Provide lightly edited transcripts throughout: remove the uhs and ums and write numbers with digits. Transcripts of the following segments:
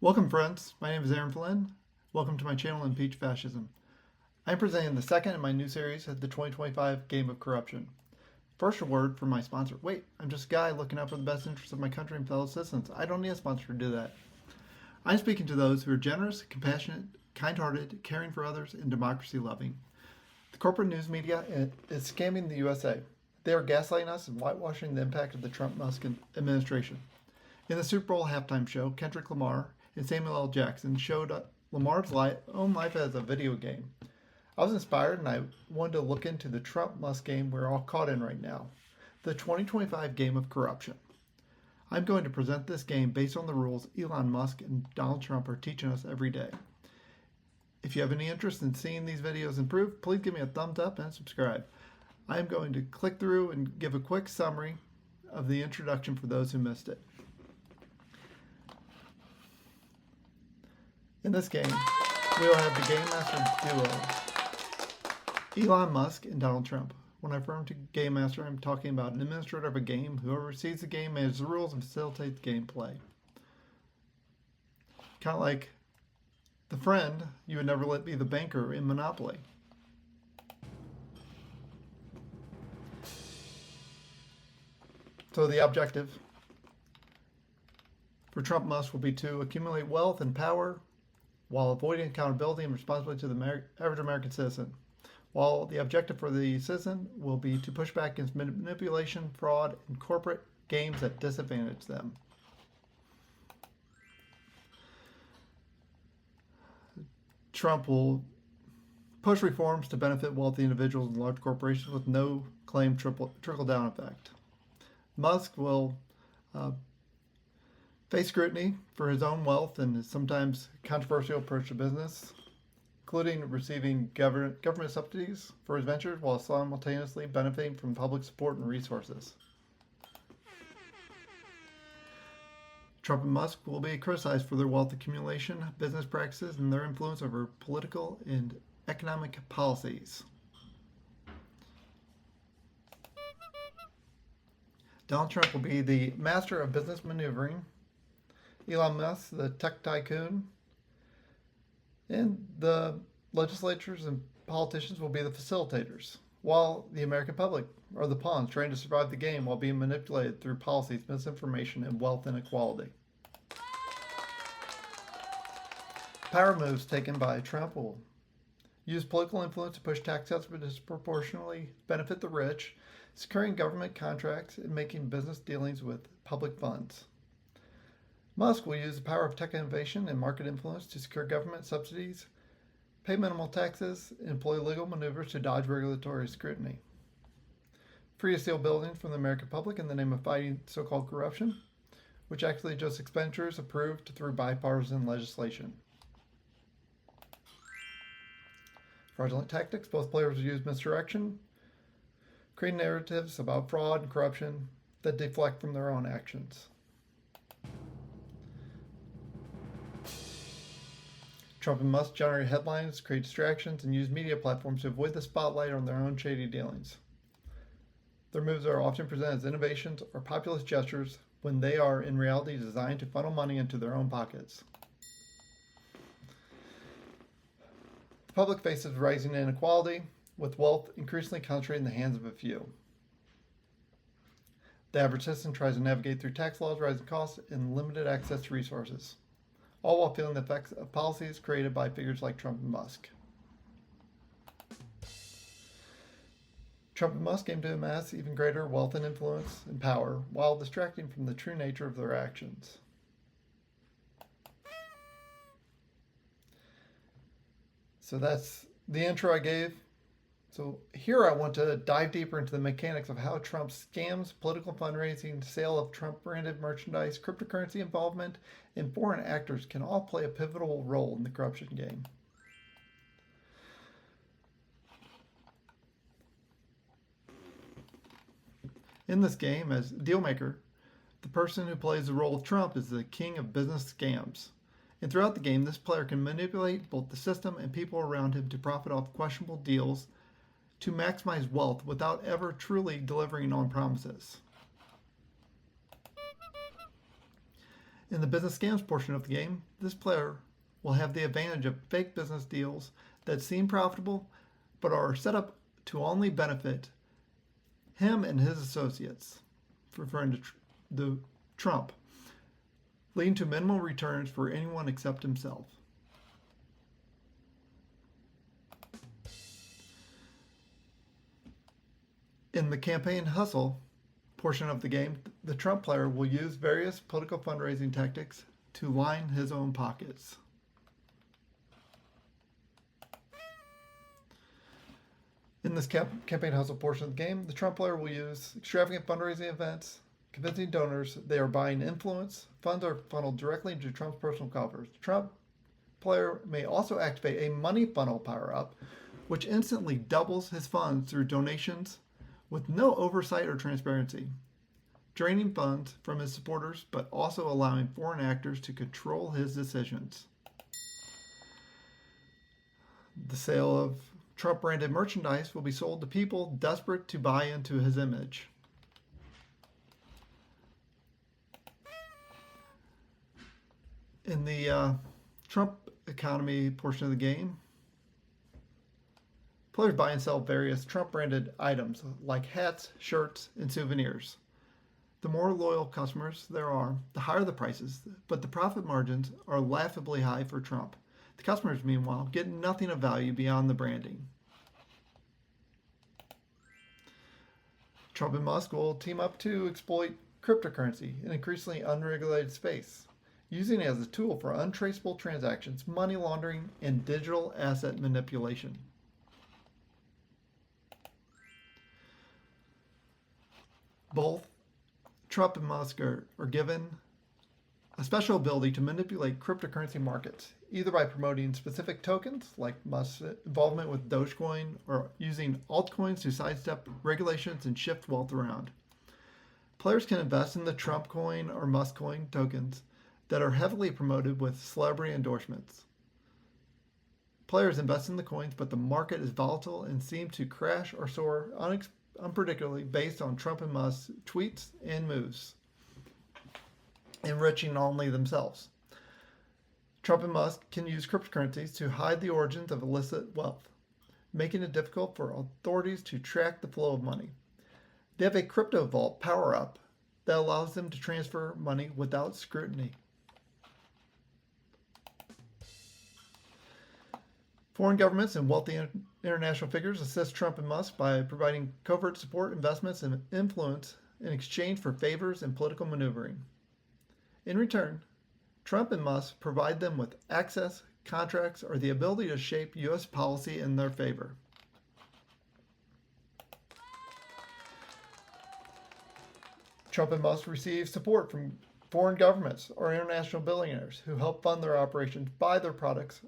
Welcome, friends. My name is Aaron Flynn. Welcome to my channel, Impeach Fascism. I'm presenting the second in my new series, the 2025 Game of Corruption. First, a word from my sponsor. Wait, I'm just a guy looking out for the best interests of my country and fellow citizens. I don't need a sponsor to do that. I'm speaking to those who are generous, compassionate, kind-hearted, caring for others, and democracy-loving. The corporate news media is scamming the USA. They are gaslighting us and whitewashing the impact of the Trump-Musk Administration. In the Super Bowl halftime show, Kendrick, Lamar, and Samuel L. Jackson showed Lamar's own life as a video game. I was inspired and I wanted to look into the Trump-Musk game we're all caught in right now, the 2025 Game of Corruption. I'm going to present this game based on the rules Elon Musk and Donald Trump are teaching us every day. If you have any interest in seeing these videos improve, please give me a thumbs up and subscribe. I'm going to click through and give a quick summary of the introduction for those who missed it. In this game, we will have the Game Master duo, Elon Musk and Donald Trump. When I refer to Game Master, I'm talking about an administrator of a game who oversees the game, manages the rules, and facilitates gameplay. Kind of like the friend you would never let be the banker in Monopoly. So the objective for Trump-Musk will be to accumulate wealth and power while avoiding accountability and responsibility to the average American citizen. While the objective for the citizen will be to push back against manipulation, fraud, and corporate games that disadvantage them. Trump will push reforms to benefit wealthy individuals and large corporations with no claimed trickle-down effect. Musk will face scrutiny for his own wealth and his sometimes controversial approach to business, including receiving government subsidies for his ventures while simultaneously benefiting from public support and resources. Trump and Musk will be criticized for their wealth accumulation, business practices, and their influence over political and economic policies. Donald Trump will be the master of business maneuvering, Elon Musk, the tech tycoon, and the legislators and politicians will be the facilitators, while the American public are the pawns trying to survive the game while being manipulated through policies, misinformation, and wealth inequality. Power moves taken by Trump will use political influence to push tax cuts to disproportionately benefit the rich, securing government contracts and making business dealings with public funds. Musk will use the power of tech innovation and market influence to secure government subsidies, pay minimal taxes, and employ legal maneuvers to dodge regulatory scrutiny. Free to steal buildings from the American public in the name of fighting so-called corruption, which actually adjusts expenditures approved through bipartisan legislation. Fraudulent tactics, both players will use misdirection, create narratives about fraud and corruption that deflect from their own actions. Trump and Musk generate headlines, create distractions, and use media platforms to avoid the spotlight on their own shady dealings. Their moves are often presented as innovations or populist gestures when they are in reality designed to funnel money into their own pockets. The public faces rising inequality, with wealth increasingly concentrated in the hands of a few. The average citizen tries to navigate through tax laws, rising costs, and limited access to resources, all while feeling the effects of policies created by figures like Trump and Musk. Trump and Musk aim to amass even greater wealth and influence and power while distracting from the true nature of their actions. So that's the intro I gave. So here I want to dive deeper into the mechanics of how Trump scams, political fundraising, sale of Trump-branded merchandise, cryptocurrency involvement, and foreign actors can all play a pivotal role in the corruption game. In this game, as dealmaker, the person who plays the role of Trump is the king of business scams. And throughout the game, this player can manipulate both the system and people around him to profit off questionable deals to maximize wealth without ever truly delivering on promises. In the business scams portion of the game, this player will have the advantage of fake business deals that seem profitable but are set up to only benefit him and his associates, referring to the Trump, leading to minimal returns for anyone except himself. In the campaign hustle portion of the game, the Trump player will use various political fundraising tactics to line his own pockets. In this campaign hustle portion of the game, the Trump player will use extravagant fundraising events, convincing donors they are buying influence. Funds are funneled directly into Trump's personal coffers. The Trump player may also activate a money funnel power-up, which instantly doubles his funds through donations with no oversight or transparency, draining funds from his supporters, but also allowing foreign actors to control his decisions. The sale of Trump-branded merchandise will be sold to people desperate to buy into his image. In the Trump economy portion of the game, players buy and sell various Trump-branded items like hats, shirts, and souvenirs. The more loyal customers there are, the higher the prices, but the profit margins are laughably high for Trump. The customers, meanwhile, get nothing of value beyond the branding. Trump and Musk will team up to exploit cryptocurrency, an increasingly unregulated space, using it as a tool for untraceable transactions, money laundering, and digital asset manipulation. Both Trump and Musk are given a special ability to manipulate cryptocurrency markets, either by promoting specific tokens, like Musk's involvement with Dogecoin, or using altcoins to sidestep regulations and shift wealth around. Players can invest in the Trump coin or Musk coin tokens that are heavily promoted with celebrity endorsements. Players invest in the coins, but the market is volatile and seems to crash or soar unpredictably based on Trump and Musk's tweets and moves, enriching only themselves. Trump and Musk can use cryptocurrencies to hide the origins of illicit wealth, making it difficult for authorities to track the flow of money. They have a crypto vault power-up that allows them to transfer money without scrutiny. Foreign governments and wealthy international figures assist Trump and Musk by providing covert support, investments, and influence in exchange for favors and political maneuvering. In return, Trump and Musk provide them with access, contracts, or the ability to shape U.S. policy in their favor. Trump and Musk receive support from foreign governments or international billionaires who help fund their operations, buy their products,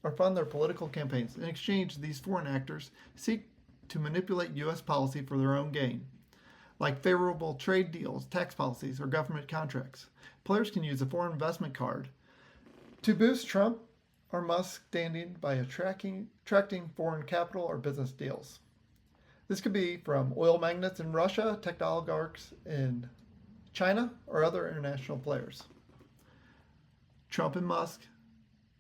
or fund their political campaigns. In exchange, these foreign actors seek to manipulate U.S. policy for their own gain, like favorable trade deals, tax policies, or government contracts. Players can use a foreign investment card to boost Trump or Musk's standing by attracting foreign capital or business deals. This could be from oil magnates in Russia, tech oligarchs in China, or other international players. Trump and Musk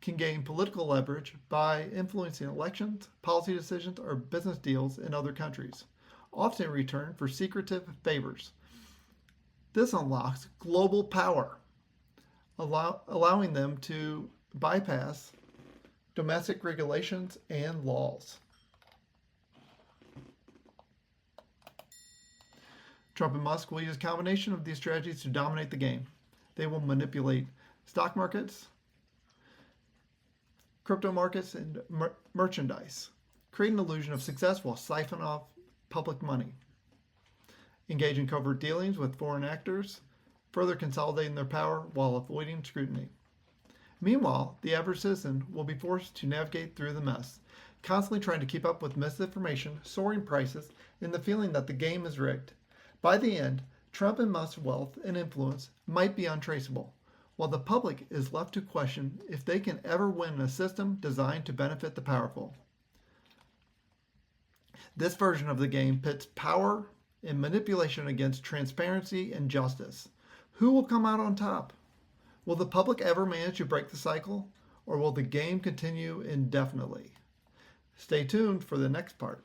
can gain political leverage by influencing elections, policy decisions, or business deals in other countries, often in return for secretive favors. This unlocks global power, allowing them to bypass domestic regulations and laws. Trump and Musk will use a combination of these strategies to dominate the game. They will manipulate stock markets, crypto markets, and merchandise, create an illusion of success while siphoning off public money, engage in covert dealings with foreign actors, further consolidating their power while avoiding scrutiny. Meanwhile, the average citizen will be forced to navigate through the mess, constantly trying to keep up with misinformation, soaring prices, and the feeling that the game is rigged. By the end, Trump and Musk's wealth and influence might be untraceable, while the public is left to question if they can ever win a system designed to benefit the powerful. This version of the game pits power and manipulation against transparency and justice. Who will come out on top? Will the public ever manage to break the cycle, or will the game continue indefinitely? Stay tuned for the next part.